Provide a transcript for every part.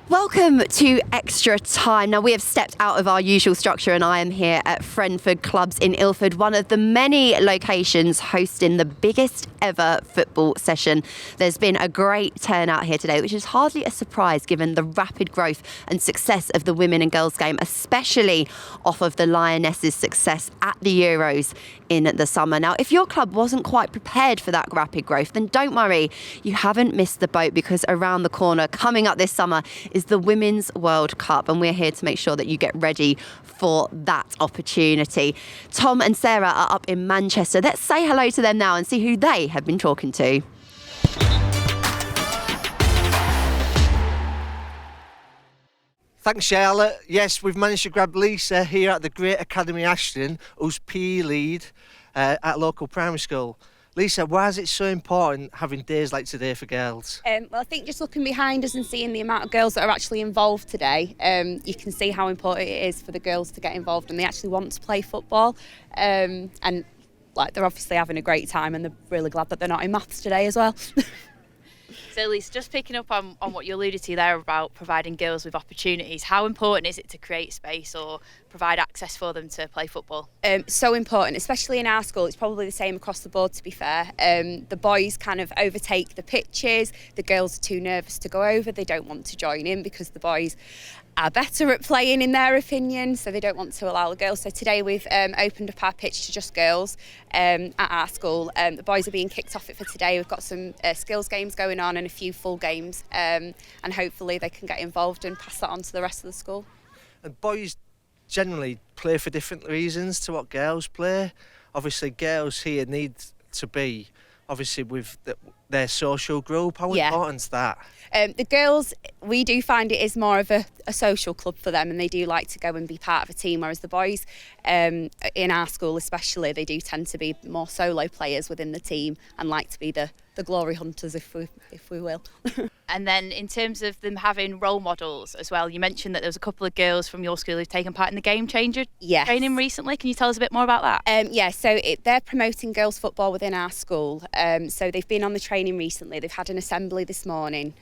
Welcome to Extra Time. Now, we have stepped out of our usual structure and I am here at Friendford Clubs in Ilford, one of the many locations hosting the biggest ever football session. There's been a great turnout here today, which is hardly a surprise given the rapid growth and success of the women and girls game, especially off of the Lionesses' success at the Euros in the summer. Now, if your club wasn't quite prepared for that rapid growth, then don't worry, you haven't missed the boat, because around the corner, coming up this summer, is the Women's World Cup, and we're here to make sure that you get ready for that opportunity. Tom and Sarah are up in Manchester. Let's say hello to them now and see who they have been talking to. Thanks, Charlotte. Yes, we've managed to grab Lisa here at the Great Academy Ashton, who's PE lead at local primary school. Lisa, why is it so important having days like today for girls? Well, I think just looking behind us and seeing the amount of girls that are actually involved today, you can see how important it is for the girls to get involved, and they actually want to play football. And they're obviously having a great time, and they're really glad that they're not in maths today as well. So, Lisa, just picking up on what you alluded to there about providing girls with opportunities, how important is it to create space or provide access for them to play football? So important, especially in our school. It's probably the same across the board, to be fair. The boys kind of overtake the pitches. The girls are too nervous to go over. They don't want to join in because the boys are better at playing, in their opinion, so they don't want to allow the girls. So today we've opened up our pitch to just girls at our school. The boys are being kicked off it for today. We've got some skills games going on and a few full games, and hopefully they can get involved and pass that on to the rest of the school. And boys generally play for different reasons to what girls play. Obviously, girls here need to be, obviously, with their social group. How important is that? The girls, we do find it is more of a social club for them, and they do like to go and be part of a team, whereas the boys, in our school especially, they do tend to be more solo players within the team and like to be the glory hunters, if we will. And then in terms of them having role models as well, you mentioned that there was a couple of girls from your school who've taken part in the Game Changer training recently. Can you tell us a bit more about that? So they're promoting girls football within our school. So they've been on the training recently. They've had an assembly this morning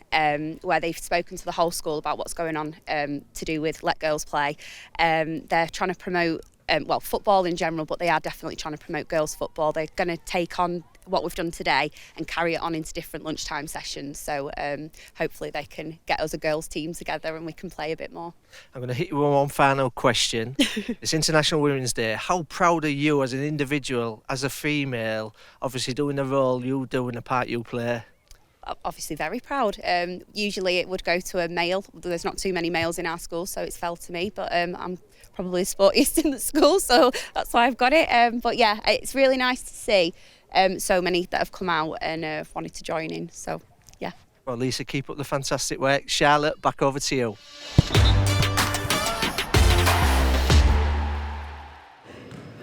where they've spoken to the whole school about what's going on to do with Let Girls Play. They're trying to promote football in general, but they are definitely trying to promote girls football. They're going to take on what we've done today and carry it on into different lunchtime sessions, so hopefully they can get us a girls team together and we can play a bit more. I'm going to hit you with one final question. It's International Women's Day. How proud are you as an individual, as a female, obviously doing the role you do and the part you play? Obviously very proud. Usually it would go to a male. There's not too many males in our school, so it's fell to me, but I'm probably the sportiest in the school, so that's why I've got it. But yeah, it's really nice to see so many that have come out and wanted to join in, so yeah. Well, Lisa, keep up the fantastic work. Charlotte, back over to you.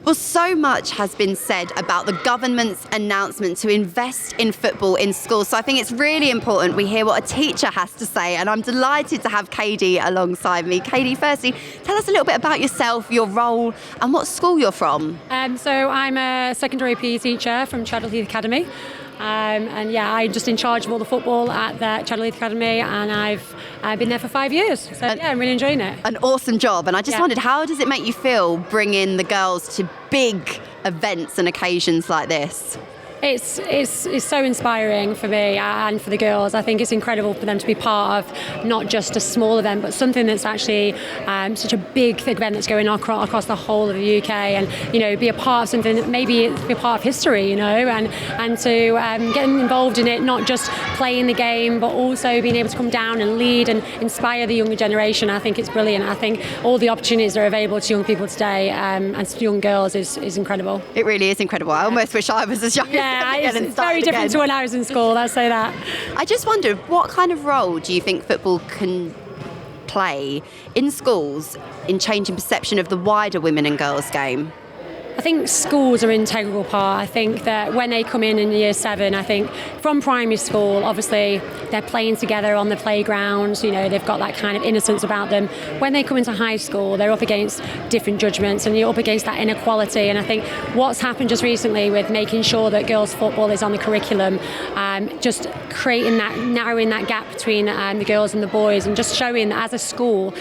Well, so much has been said about the government's announcement to invest in football in schools. So I think it's really important we hear what a teacher has to say. And I'm delighted to have Kady alongside me. Kady, firstly, tell us a little bit about yourself, your role, and what school you're from. So I'm a secondary PE teacher from Headteacher Academy. I'm just in charge of all the football at the Headteacher Academy, and I've been there for 5 years. So I'm really enjoying it. An awesome job. And I just wondered, how does it make you feel bringing the girls to big events and occasions like this? It's so inspiring for me and for the girls. I think it's incredible for them to be part of not just a small event, but something that's actually such a big event that's going on across the whole of the UK, and be a part of something that maybe be a part of history, and to get involved in it, not just playing the game, but also being able to come down and lead and inspire the younger generation. I think it's brilliant. I think all the opportunities that are available to young people today and to young girls is incredible. It really is incredible. I almost wish I was as young. It's very different to when I was in school, I'll say that. I just wondered, what kind of role do you think football can play in schools in changing perception of the wider women and girls game? I think schools are an integral part. I think that when they come in year 7, I think from primary school, obviously they're playing together on the playgrounds, they've got that kind of innocence about them. When they come into high school, they're up against different judgments and you're up against that inequality. And I think what's happened just recently with making sure that girls' football is on the curriculum, just creating that, narrowing that gap between the girls and the boys, and just showing that as a school,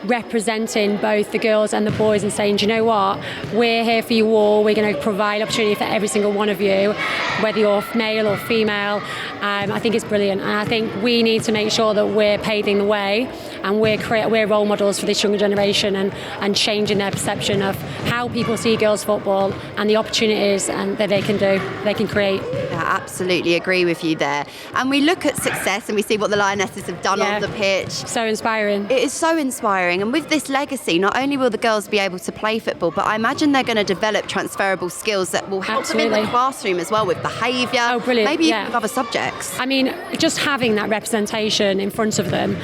representing both the girls and the boys and saying, do you know what, we're here for you all, we're going to provide opportunity for every single one of you, whether you're male or female. I think it's brilliant, and I think we need to make sure that we're paving the way and we're role models for this younger generation, and changing their perception of how people see girls football and the opportunities that they can create. Yeah, absolutely agree with you there. And we look at success and we see what the Lionesses have done on the pitch. So inspiring. It is so inspiring. And with this legacy, not only will the girls be able to play football, but I imagine they're going to develop transferable skills that will help them in the classroom as well, with behaviour. Oh, brilliant. Maybe even with other subjects. I mean, just having that representation in front of them,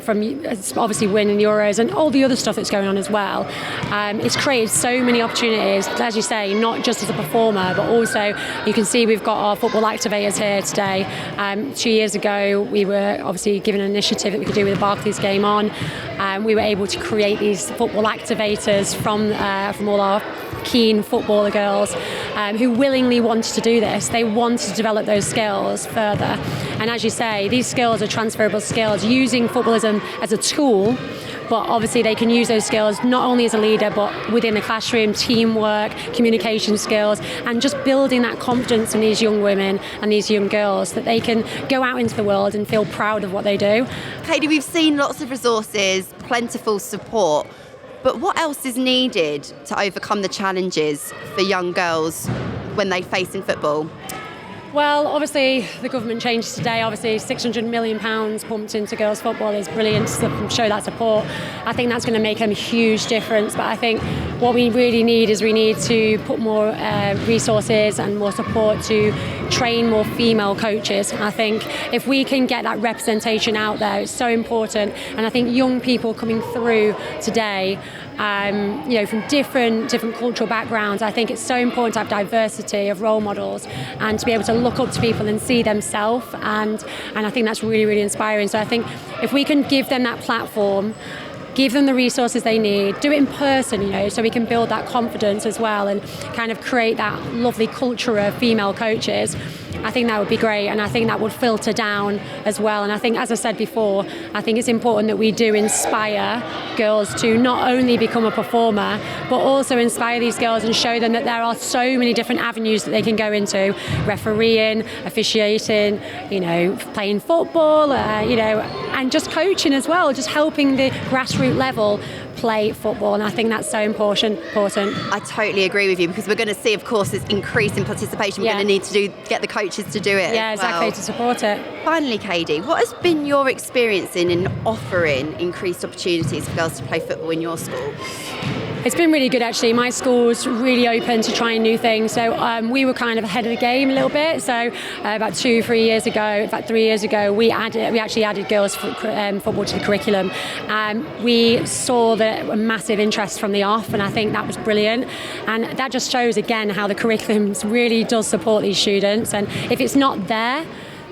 from obviously winning the Euros and all the other stuff that's going on as well, it's created so many opportunities, as you say, not just as a performer, but also you can see we've got our football activators here today. 2 years ago, we were obviously given an initiative that we could do with the Barclays game on. We were able to create these football activators from all our keen footballer girls who willingly wanted to do this. They wanted to develop those skills further. And as you say, these skills are transferable skills, using footballism as a tool, but obviously they can use those skills not only as a leader, but within the classroom, teamwork, communication skills, and just building that confidence in these young women and these young girls, that they can go out into the world and feel proud of what they do. Kady, we've seen lots of resources, plentiful support, but what else is needed to overcome the challenges for young girls when they face in football? Well, obviously the government changes today. Obviously £600 million pumped into girls football is brilliant to show that support. I think that's going to make a huge difference, but I think what we really need is we need to put more resources and more support to train more female coaches. I think if we can get that representation out there, it's so important. And I think young people coming through today, from different cultural backgrounds, I think it's so important to have diversity of role models and to be able to look up to people and see themselves, and I think that's really, really inspiring. So I think if we can give them that platform, give them the resources they need, do it in person, so we can build that confidence as well and kind of create that lovely culture of female coaches, I think that would be great, and I think that would filter down as well. And I think, as I said before, I think it's important that we do inspire girls to not only become a performer, but also inspire these girls and show them that there are so many different avenues that they can go into: refereeing, officiating, playing football, and just coaching as well, just helping the grassroots level play football. And I think that's so important. I totally agree with you, because we're going to see, of course, this increase in participation. We're going to need to get the coaches to do it. Yeah, exactly, to support it. Finally, Kady, what has been your experience in offering increased opportunities for girls to play football in your school? It's been really good, actually. My school's really open to trying new things. So we were kind of ahead of the game a little bit. So about 3 years ago, we actually added girls football to the curriculum. We saw a massive interest from the off, and I think that was brilliant. And that just shows again how the curriculum really does support these students. And if it's not there,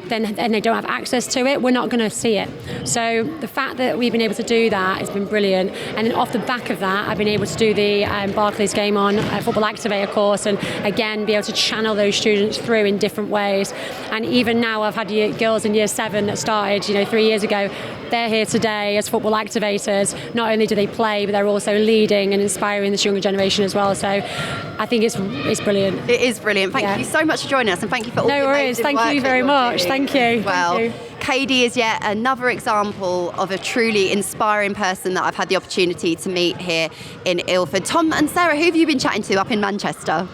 then they don't have access to it, we're not going to see it. So the fact that we've been able to do that has been brilliant. And then off the back of that, I've been able to do the Barclays Game On football activator course, and again be able to channel those students through in different ways. And even now, I've had girls in year 7 that started 3 years ago. They're here today as football activators. Not only do they play, but they're also leading and inspiring this younger generation as well. So I think it's brilliant. It is brilliant. Thank you so much for joining us, and thank you for all the amazing work. No worries. Thank you very much. Thank you. Well, Thank you. Kady is yet another example of a truly inspiring person that I've had the opportunity to meet here in Ilford. Tom and Sarah, who have you been chatting to up in Manchester?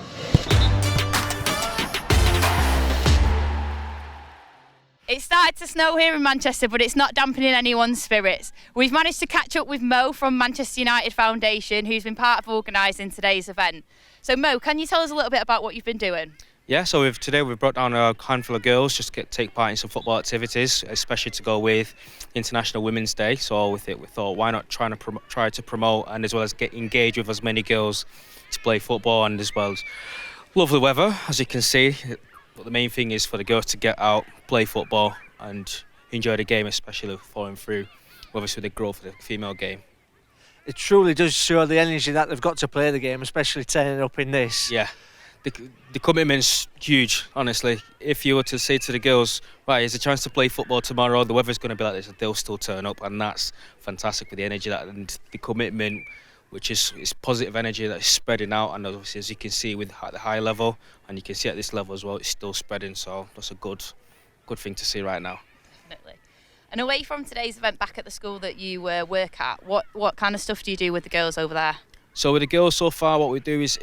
It started to snow here in Manchester, but it's not dampening anyone's spirits. We've managed to catch up with Mo from Manchester United Foundation, who's been part of organising today's event. So Mo, can you tell us a little bit about what you've been doing? Yeah, so today we've brought down a handful of girls just to take part in some football activities, especially to go with International Women's Day. So with it, we thought, why not try to promote and as well as get engaged with as many girls to play football, and as well as lovely weather, as you can see. But the main thing is for the girls to get out, play football, and enjoy the game, especially following through, obviously, the growth of the female game. It truly does show the energy that they've got to play the game, especially turning up in this. Yeah. The commitment's huge, honestly. If you were to say to the girls, right, there's a chance to play football tomorrow, the weather's going to be like this, they'll still turn up, and that's fantastic with the energy and the commitment, which is positive energy that is spreading out. And obviously, as you can see with at the high level, and you can see at this level as well, it's still spreading. So that's a good thing to see right now. Definitely. And away from today's event, back at the school that you work at, what kind of stuff do you do with the girls over there? So with the girls so far, what we do is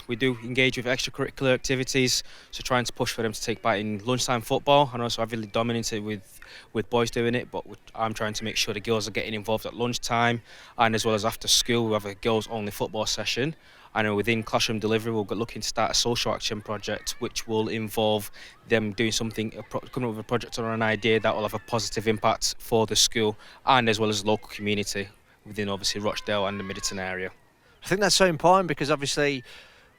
we do engage with extracurricular activities, so trying to push for them to take part in lunchtime football, and also heavily dominated with boys doing it, but I'm trying to make sure the girls are getting involved at lunchtime, and as well as after school we have a girls only football session. And within classroom delivery, we're looking to start a social action project, which will involve them doing something, coming up with a project or an idea that will have a positive impact for the school and as well as the local community within obviously Rochdale and the Middleton area. I think that's so important because obviously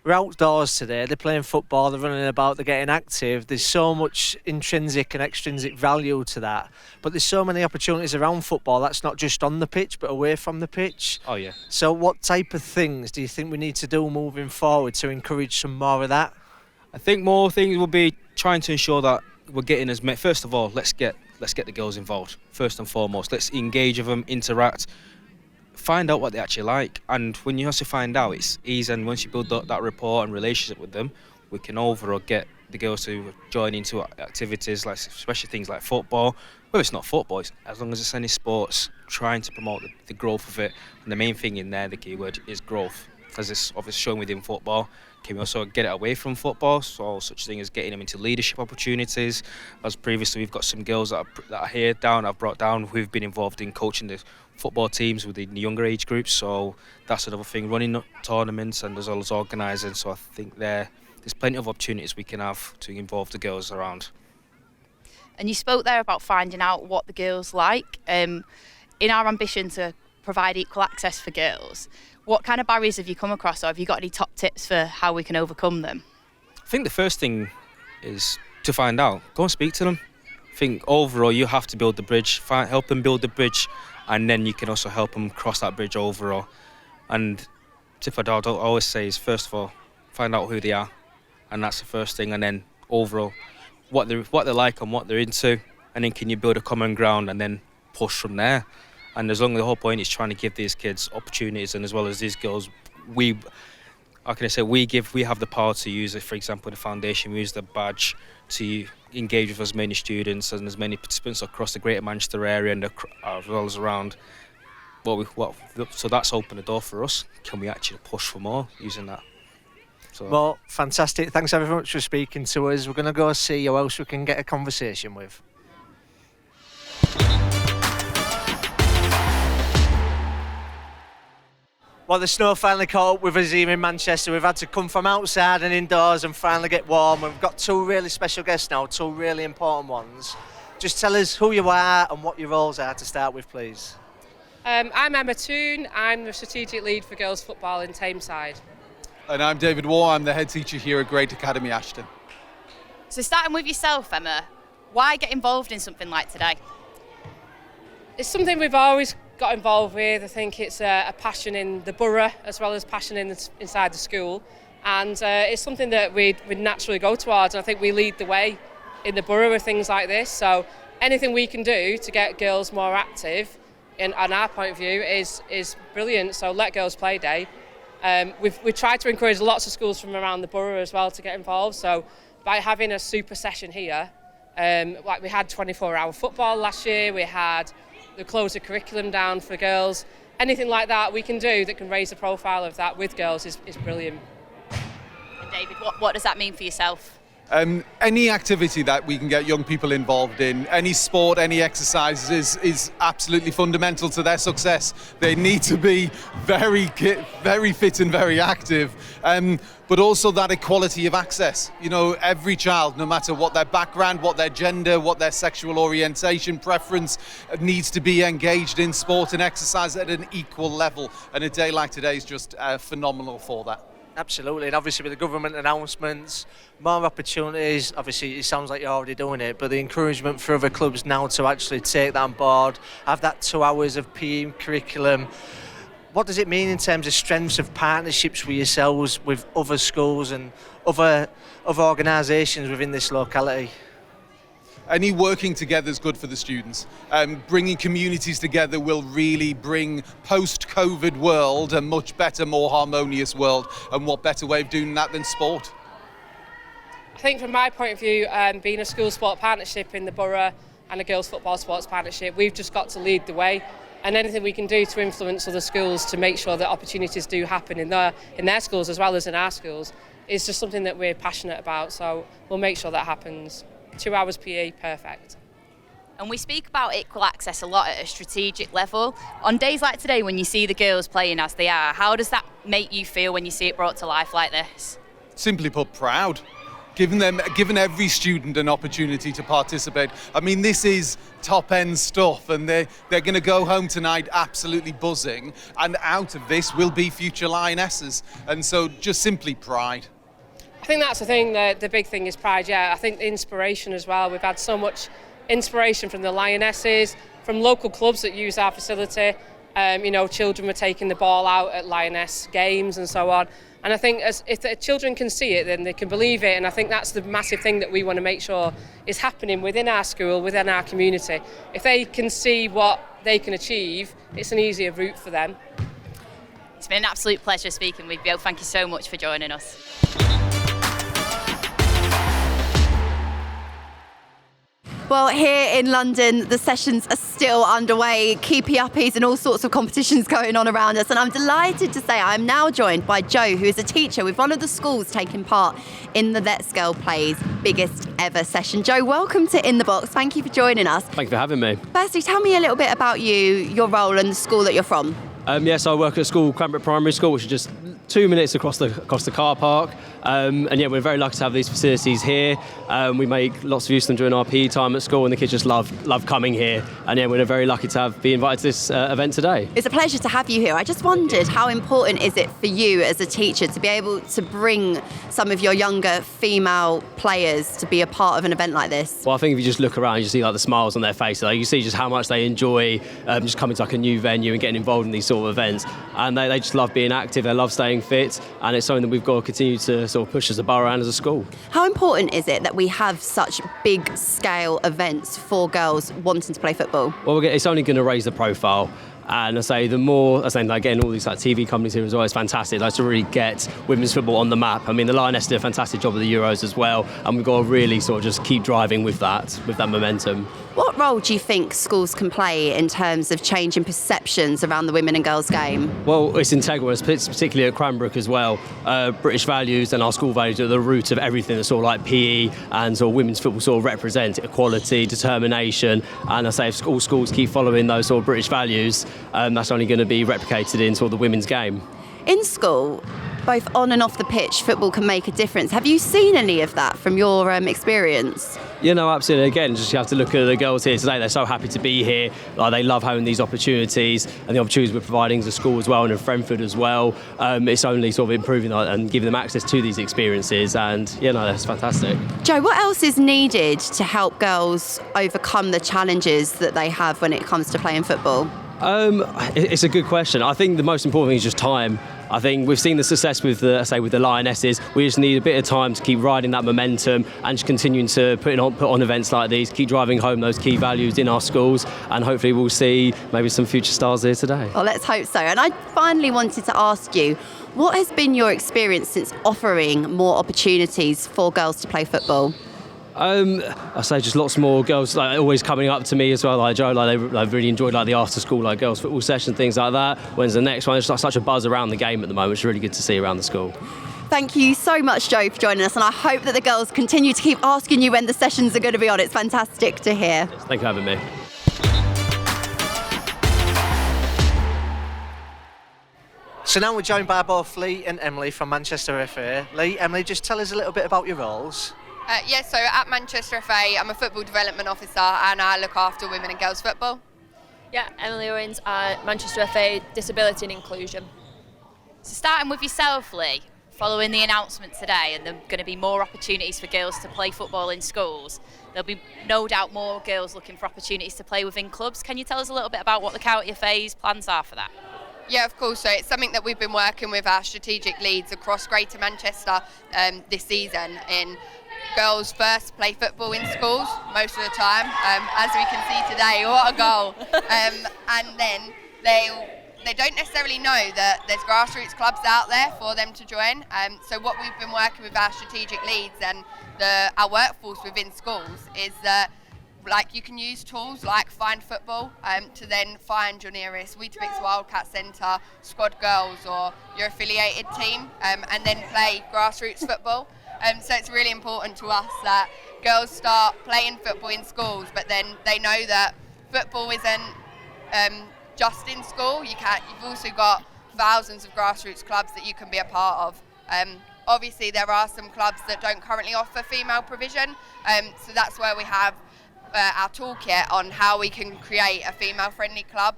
we're outdoors today, they're playing football, they're running about, they're getting active. There's so much intrinsic and extrinsic value to that. But there's so many opportunities around football that's not just on the pitch but away from the pitch. Oh yeah. So what type of things do you think we need to do moving forward to encourage some more of that? I think more things will be trying to ensure that we're getting as many. First of all, let's get the girls involved. First and foremost, let's engage with them, interact, find out what they actually like, and when you also find out, it's easy. And once you build that rapport and relationship with them, we can overall get the girls to join into activities like, especially things like football. Well, it's not football, as long as it's any sports, trying to promote the growth of it. And the main thing in there, the key word, is growth, as it's obviously shown within football. Can we also get it away from football? So such thing as getting them into leadership opportunities. As previously, we've got some girls that are here down, I've brought down, who've been involved in coaching the football teams within the younger age groups. So that's another thing, running tournaments and as well as organising. So I think there's plenty of opportunities we can have to involve the girls around. And you spoke there about finding out what the girls like. In our ambition to provide equal access for girls, what kind of barriers have you come across, or have you got any top tips for how we can overcome them? I think the first thing is to find out. Go and speak to them. I think overall you have to build the bridge, help them build the bridge, and then you can also help them cross that bridge overall. And tip I'd always say is, first of all, find out who they are, and that's the first thing. And then overall, what they like and what they're into, and then can you build a common ground and then push from there. And as long as the whole point is trying to give these kids opportunities, and as well as these girls, we have the power to use it. For example, the foundation, we use the badge to engage with as many students and as many participants across the Greater Manchester area and as well as around. So that's opened the door for us. Can we actually push for more using that? So. Well, fantastic. Thanks very much for speaking to us. We're going to go see who else we can get a conversation with. Well, the snow finally caught up with us here in Manchester. We've had to come from outside and indoors and finally get warm. We've got two really special guests now, two really important ones. Just tell us who you are and what your roles are to start with, please. I'm Emma Toon. I'm the strategic lead for girls football in Tameside. And I'm David Waugh. I'm the head teacher here at Great Academy Ashton. So starting with yourself, Emma, why get involved in something like today? It's something we've always got involved with. I think it's a passion in the borough as well as passion inside the school, and it's something that we'd naturally go towards, and I think we lead the way in the borough with things like this. So anything we can do to get girls more active, on our point of view, is brilliant. So Let Girls Play Day. We've tried to encourage lots of schools from around the borough as well to get involved. So by having a super session here, like we had 24-hour football last year, we had the closer curriculum down for girls. Anything like that we can do that can raise the profile of that with girls is brilliant. And David, what does that mean for yourself? Any activity that we can get young people involved in, any sport, any exercise is absolutely fundamental to their success. They need to be very fit and very active, but also that equality of access. You know, every child, no matter what their background, what their gender, what their sexual orientation, preference, needs to be engaged in sport and exercise at an equal level. And a day like today is just phenomenal for that. Absolutely, and obviously with the government announcements, more opportunities, obviously it sounds like you're already doing it, but the encouragement for other clubs now to actually take that on board, have that 2 hours of PE curriculum. What does it mean in terms of strengths of partnerships with yourselves, with other schools and other organisations within this locality? Any working together is good for the students. Bringing communities together will really bring post-COVID world a much better, more harmonious world. And what better way of doing that than sport? I think from my point of view, being a school sport partnership in the borough and a girls football sports partnership, we've just got to lead the way. And anything we can do to influence other schools to make sure that opportunities do happen in their schools as well as in our schools is just something that we're passionate about. So we'll make sure that happens. 2 hours PE, perfect. And we speak about equal access a lot at a strategic level. On days like today, when you see the girls playing as they are, how does that make you feel when you see it brought to life like this? Simply put, proud. Giving every student an opportunity to participate. I mean, this is top-end stuff, and they're going to go home tonight absolutely buzzing, and out of this will be future Lionesses. And so just simply pride. I think that's the thing, the big thing is pride, yeah. I think inspiration as well. We've had so much inspiration from the Lionesses, from local clubs that use our facility. Children were taking the ball out at Lioness games and so on. And I think if the children can see it, then they can believe it. And I think that's the massive thing that we want to make sure is happening within our school, within our community. If they can see what they can achieve, it's an easier route for them. It's been an absolute pleasure speaking with you. Thank you so much for joining us. Well, here in London, the sessions are still underway, keepy uppies and all sorts of competitions going on around us. And I'm delighted to say I'm now joined by Jo, who is a teacher with one of the schools taking part in the Let's Girl Plays biggest ever session. Jo, welcome to In the Box. Thank you for joining us. Thank you for having me. Firstly, tell me a little bit about you, your role and the school that you're from. Yes, I work at a school, Cranbrook Primary School, which is just 2 minutes across the car park. We're very lucky to have these facilities here. We make lots of use of them during our PE time at school, and the kids just love coming here. And we're very lucky to be invited to this event today. It's a pleasure to have you here. I just wondered, how important is it for you as a teacher to be able to bring some of your younger female players to be a part of an event like this? Well, I think if you just look around, you see the smiles on their faces. You see just how much they enjoy just coming to a new venue and getting involved in these sort of events. And they just love being active, they love staying fit, and it's something that we've got to continue to sort of push as a borough and as a school. How important is it that we have such big scale events for girls wanting to play football? Well, it's only going to raise the profile. And the more, again, all these TV companies here as well, it's fantastic to really get women's football on the map. I mean, the Lionesses did a fantastic job with the Euros as well, and we've got to really sort of just keep driving with that momentum. What role do you think schools can play in terms of changing perceptions around the women and girls game? Well, it's integral, particularly at Cranbrook as well. British values and our school values are the root of everything that sort of like PE and sort of women's football sort of represent: equality, determination. And if all schools keep following those sort of British values, that's only going to be replicated in sort of the women's game. In school, both on and off the pitch, football can make a difference. Have you seen any of that from your experience? Absolutely. Again, just you have to look at the girls here today. They're so happy to be here. They love having these opportunities, and the opportunities we're providing as a school as well, and in Brentford as well. It's only sort of improving and giving them access to these experiences, and that's fantastic. Jo, what else is needed to help girls overcome the challenges that they have when it comes to playing football? It's a good question. I think the most important thing is just time. I think we've seen the success with the Lionesses. We just need a bit of time to keep riding that momentum and just continuing to put on events like these, keep driving home those key values in our schools, and hopefully we'll see maybe some future stars here today. Well, let's hope so. And I finally wanted to ask you, what has been your experience since offering more opportunities for girls to play football? I say just lots more girls always coming up to me as well, like Jo, they've really enjoyed the after school girls football session, things like that. When's the next one? There's such a buzz around the game at the moment, which is really good to see around the school. Thank you so much, Joe, for joining us, and I hope that the girls continue to keep asking you when the sessions are going to be on. It's fantastic to hear. Thank you for having me. So now we're joined by both Leigh and Emily from Manchester FA. Leigh, Emily, just tell us a little bit about your roles. So at Manchester FA, I'm a football development officer and I look after women and girls football. Yeah, Emily Owens at Manchester FA, Disability and Inclusion. So starting with yourself, Leigh, following the announcement today, and there are going to be more opportunities for girls to play football in schools, there'll be no doubt more girls looking for opportunities to play within clubs. Can you tell us a little bit about what the County FA's plans are for that? Yeah, of course. So it's something that we've been working with our strategic leads across Greater Manchester this season in girls first play football in schools most of the time, as we can see today. What a goal. And then they don't necessarily know that there's grassroots clubs out there for them to join. So what we've been working with our strategic leads and our workforce within schools is that you can use tools like Find Football to then find your nearest Weetabix Wildcat Centre, squad girls or your affiliated team and then play grassroots football. So it's really important to us that girls start playing football in schools, but then they know that football isn't just in school. You've also got thousands of grassroots clubs that you can be a part of. Obviously there are some clubs that don't currently offer female provision, so that's where we have our toolkit on how we can create a female-friendly club.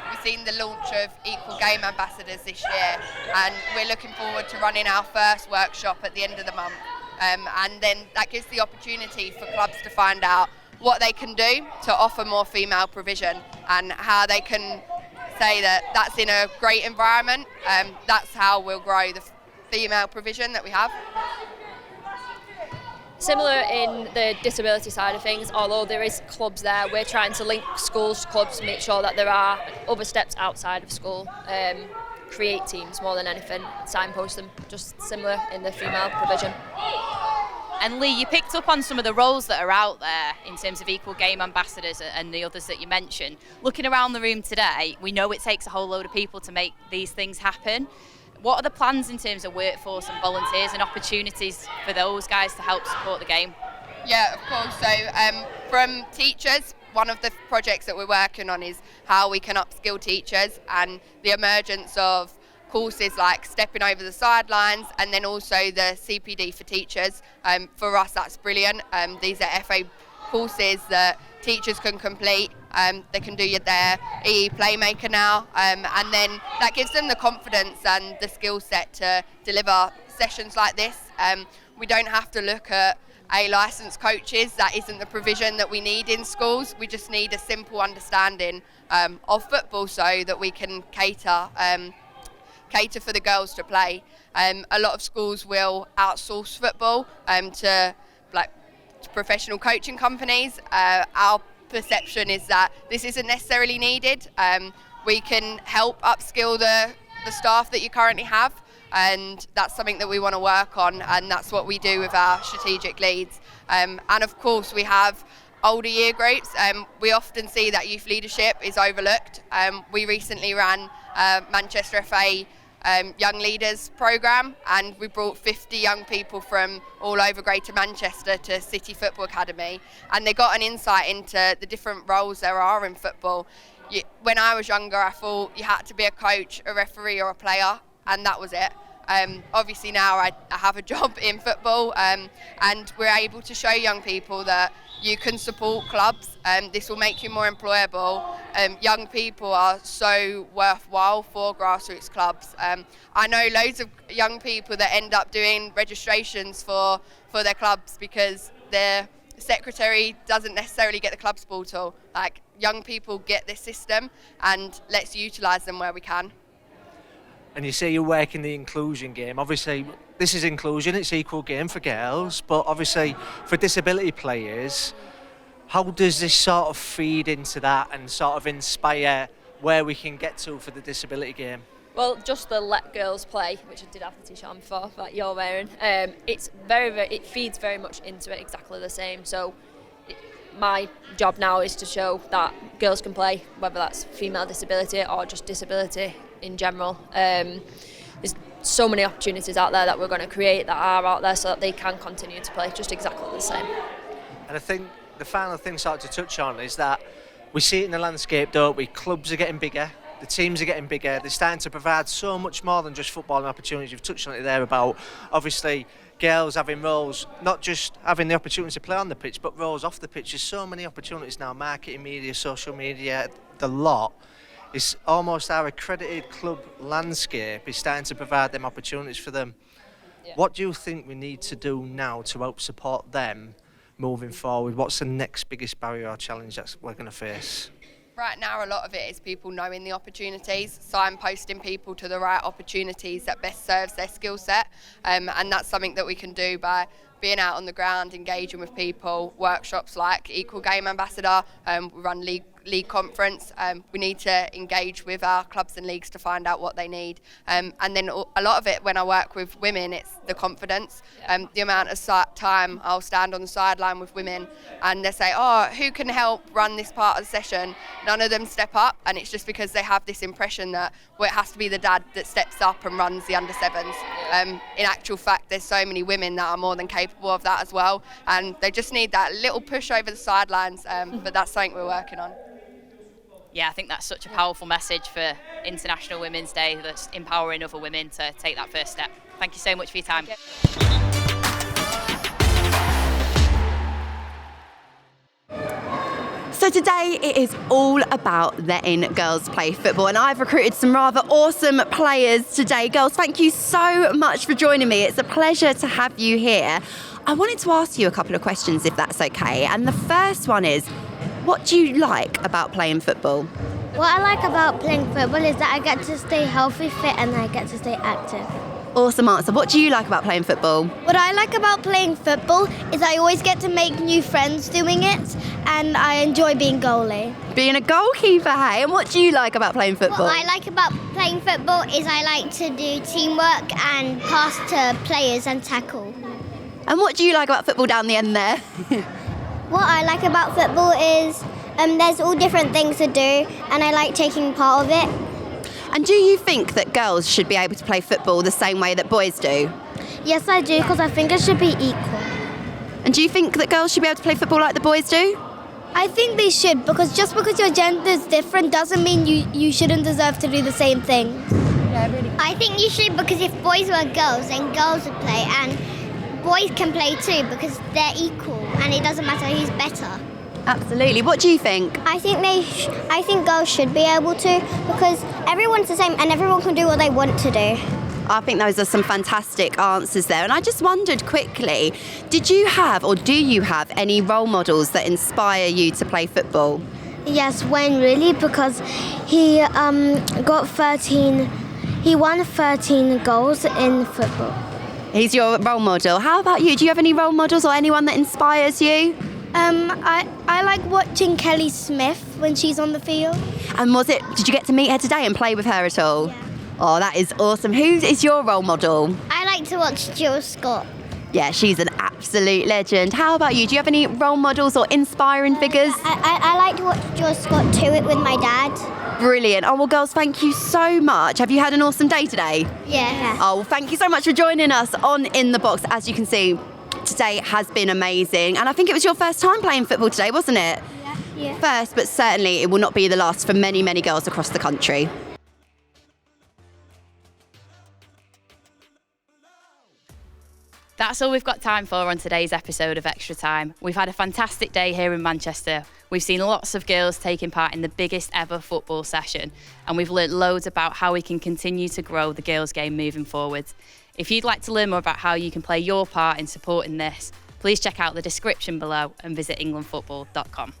We've seen the launch of Equal Game Ambassadors this year, and we're looking forward to running our first workshop at the end of the month. And then that gives the opportunity for clubs to find out what they can do to offer more female provision and how they can say that that's in a great environment. That's how we'll grow the female provision that we have. Similar in the disability side of things, although there is clubs there, we're trying to link schools to clubs to make sure that there are other steps outside of school, create teams more than anything, signpost them, just similar in the female provision. And Leigh, you picked up on some of the roles that are out there in terms of Equal Game Ambassadors and the others that you mentioned. Looking around the room today, we know it takes a whole load of people to make these things happen. What are the plans in terms of workforce and volunteers and opportunities for those guys to help support the game? Yeah, of course. So from teachers, one of the projects that we're working on is how we can upskill teachers and the emergence of courses like stepping over the sidelines and then also the CPD for teachers. For us, that's brilliant. These are FA courses that teachers can complete. They can do their EE Playmaker now, and then that gives them the confidence and the skill set to deliver sessions like this. We don't have to look at licensed coaches. That isn't the provision that we need in schools. We just need a simple understanding of football so that we can cater for the girls to play. A lot of schools will outsource football to professional coaching companies. Our perception is that this isn't necessarily needed. We can help upskill the staff that you currently have, and that's something that we want to work on, and that's what we do with our strategic leads. And of course we have older year groups. We often see that youth leadership is overlooked. We recently ran Manchester FA Young Leaders programme, and we brought 50 young people from all over Greater Manchester to City Football Academy, and they got an insight into the different roles there are in football. When I was younger, I thought you had to be a coach, a referee or a player, and that was it. Obviously now I have a job in football, and we're able to show young people that you can support clubs. This will make you more employable. Young people are so worthwhile for grassroots clubs. I know loads of young people that end up doing registrations for their clubs because their secretary doesn't necessarily get the club's portal. Young people get this system, and let's utilise them where we can. And you say you work in the inclusion game. Obviously, this is inclusion, it's equal game for girls, but obviously for disability players, how does this sort of feed into that and sort of inspire where we can get to for the disability game? Well, just the Let Girls Play, which I did have the t-shirt on before that you're wearing, it feeds very much into it, exactly the same. So my job now is to show that girls can play, whether that's female disability or just disability in general. There's so many opportunities out there that we're going to create that are out there so that they can continue to play just exactly the same. And I think the final thing sort of to touch on is that we see it in the landscape, don't we? Clubs are getting bigger, the teams are getting bigger, they're starting to provide so much more than just footballing opportunities. You've touched on it there about, obviously, girls having roles, not just having the opportunity to play on the pitch, but roles off the pitch. There's so many opportunities now, marketing media, social media, the lot. It's almost our accredited club landscape is starting to provide them opportunities for them. Yeah. What do you think we need to do now to help support them moving forward? What's the next biggest barrier or challenge that we're going to face? Right now, a lot of it is people knowing the opportunities, signposting people to the right opportunities that best serves their skill set, and that's something that we can do by being out on the ground, engaging with people, workshops like Equal Game Ambassador, we run league conference. We need to engage with our clubs and leagues to find out what they need. And then a lot of it, when I work with women, it's the confidence. The amount of time I'll stand on the sideline with women and they say, oh, who can help run this part of the session? None of them step up, and it's just because they have this impression that, well, it has to be the dad that steps up and runs the under sevens. In actual fact, there's so many women that are more than capable of that as well, and they just need that little push over the sidelines, but that's something we're working on. Yeah, I think that's such a powerful message for International Women's Day, that's empowering other women to take that first step. Thank you so much for your time. So today it is all about letting girls play football, and I've recruited some rather awesome players today. Girls, thank you so much for joining me. It's a pleasure to have you here. I wanted to ask you a couple of questions, if that's okay. And the first one is, what do you like about playing football? What I like about playing football is that I get to stay healthy, fit, and I get to stay active. Awesome answer. What do you like about playing football? What I like about playing football is I always get to make new friends doing it, and I enjoy being goalie. Being a goalkeeper, hey? And what do you like about playing football? What I like about playing football is I like to do teamwork and pass to players and tackle. And what do you like about football down the end there? What I like about football is there's all different things to do, and I like taking part of it. And do you think that girls should be able to play football the same way that boys do? Yes, I do, because I think it should be equal. And do you think that girls should be able to play football like the boys do? I think they should, because just because your gender is different doesn't mean you shouldn't deserve to do the same thing. Yeah, really. I think you should, because if boys were girls, then girls would play, and boys can play too, because they're equal, and it doesn't matter who's better. Absolutely. What do you think? I think girls should be able to, because everyone's the same and everyone can do what they want to do. I think those are some fantastic answers there. And I just wondered quickly, did you have or do you have any role models that inspire you to play football? Yes, Wayne really, because he won 13 goals in football. He's your role model. How about you? Do you have any role models or anyone that inspires you? I like watching Kelly Smith when she's on the field. And did you get to meet her today and play with her at all? Yeah. Oh, that is awesome. Who is your role model? I like to watch Jill Scott. Yeah, she's an absolute legend. How about you? Do you have any role models or inspiring figures? I like to watch Jill Scott do it with my dad. Brilliant. Oh, well, girls, thank you so much. Have you had an awesome day today? Yeah. Oh, thank you so much for joining us on In the Box. As you can see, today has been amazing. And I think it was your first time playing football today, wasn't it? Yeah. First, but certainly it will not be the last for many, many girls across the country. That's all we've got time for on today's episode of Extra Time. We've had a fantastic day here in Manchester. We've seen lots of girls taking part in the biggest ever football session, and we've learnt loads about how we can continue to grow the girls' game moving forward. If you'd like to learn more about how you can play your part in supporting this, please check out the description below and visit englandfootball.com.